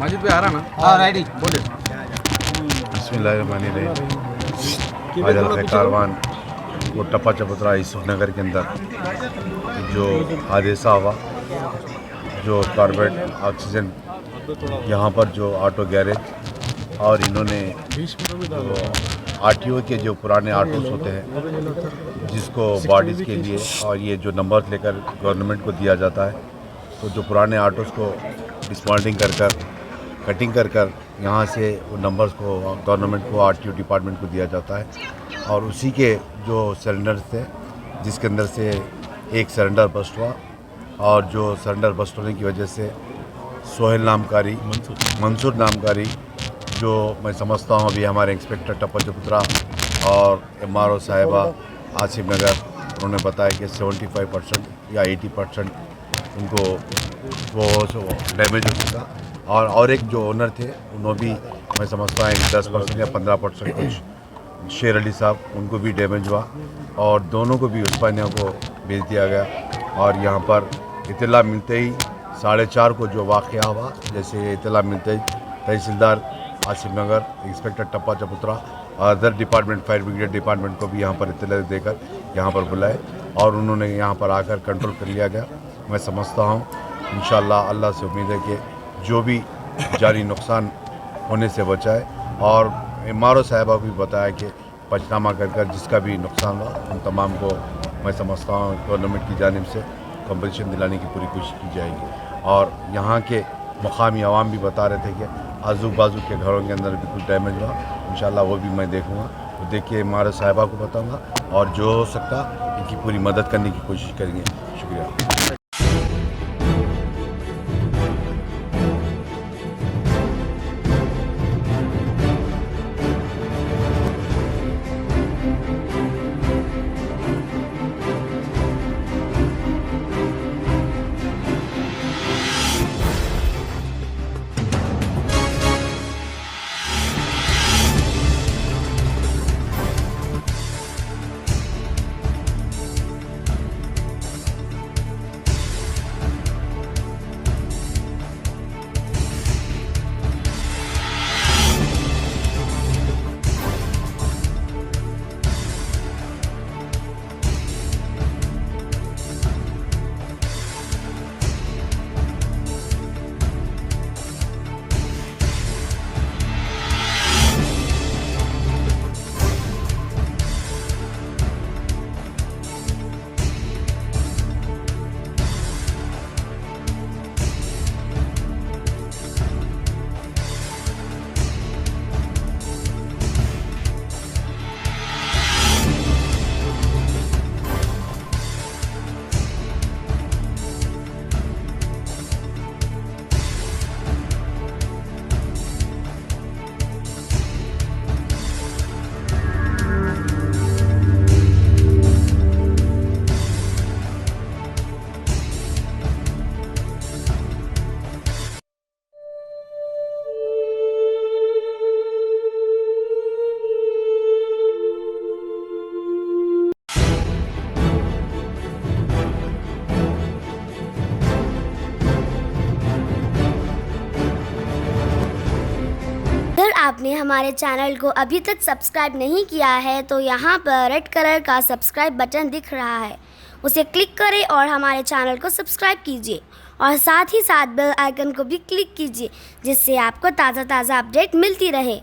अजीत भाई आ रहा ना? हाँ रेडी। बोले। बिस्मिल्लाहिर्रहमानिर्रहीम। आज हल्का कारवान वो टप्पा चबूतरा यूसुफ नगर के अंदर जो हादसा हुआ, जो कार्बेट ऑक्सीजन यहाँ पर जो ऑटो गैरेज और इन्होंने आरटीओ के जो पुराने ऑटोस होते हैं जिसको बॉडीज़ के लिए और ये जो नंबर लेकर गवर्नमेंट को दिया जाता है, तो जो पुराने ऑटोस को डिस्मांटलिंग कर कटिंग कर यहाँ से वो नंबर्स को गवर्नमेंट को आरटीओ डिपार्टमेंट को दिया जाता है। और उसी के जो सिलेंडर्स थे जिसके अंदर से एक सिलेंडर बस्ट हुआ और जो सिलेंडर बस्ट होने की वजह से सोहेल नामकारी मंसूर नामकारी, जो मैं समझता हूँ अभी हमारे इंस्पेक्टर टप्पा चबूतरा और MRO साहिबा आसिफ नगर, उन्होंने बताया कि 75% या 80% उनको वो डैमेज हो चुका। और एक जो ओनर थे उन्होंने भी मैं समझता हूँ 10% या 15% कुछ, शेर अली साहब, उनको भी डैमेज हुआ और दोनों को भी उस्मानिया को भेज दिया गया। और यहाँ पर इत्तला मिलते ही 4:30 को जो वाक़या हुआ, जैसे इत्तला मिलते ही तहसीलदार आसिफ नगर, इंस्पेक्टर टप्पा चबूतरा और other department, fire brigade department को भी यहाँ पर इत्तला देकर यहाँ पर बुलाए और उन्होंने यहाँ पर आकर कंट्रोल कर लिया गया। मैं समझता हूँ इंशाअल्लाह, अल्लाह से उम्मीद है कि जो भी जानी नुकसान होने से बचाए। और MRO साहिबा को भी बताया कि पंचनामा कर जिसका भी नुकसान हुआ उन तमाम को मैं समझता हूँ गवर्नमेंट की जानिब से कंपनसेशन दिलाने की पूरी कोशिश की जाएगी। और यहाँ के मुकामी आवाम भी बता रहे थे कि आजू बाजू के घरों के अंदर भी कुछ डैमेज हुआ, इंशाल्लाह वो भी मैं देखूँगा, तो देख के MRO साहिबा को बताऊँगा और जो हो सकता इनकी पूरी मदद करने की कोशिश करेंगे। शुक्रिया। अगर आपने हमारे चैनल को अभी तक सब्सक्राइब नहीं किया है तो यहाँ पर रेड कलर का सब्सक्राइब बटन दिख रहा है, उसे क्लिक करें और हमारे चैनल को सब्सक्राइब कीजिए और साथ ही साथ बेल आइकन को भी क्लिक कीजिए, जिससे आपको ताज़ा अपडेट मिलती रहे।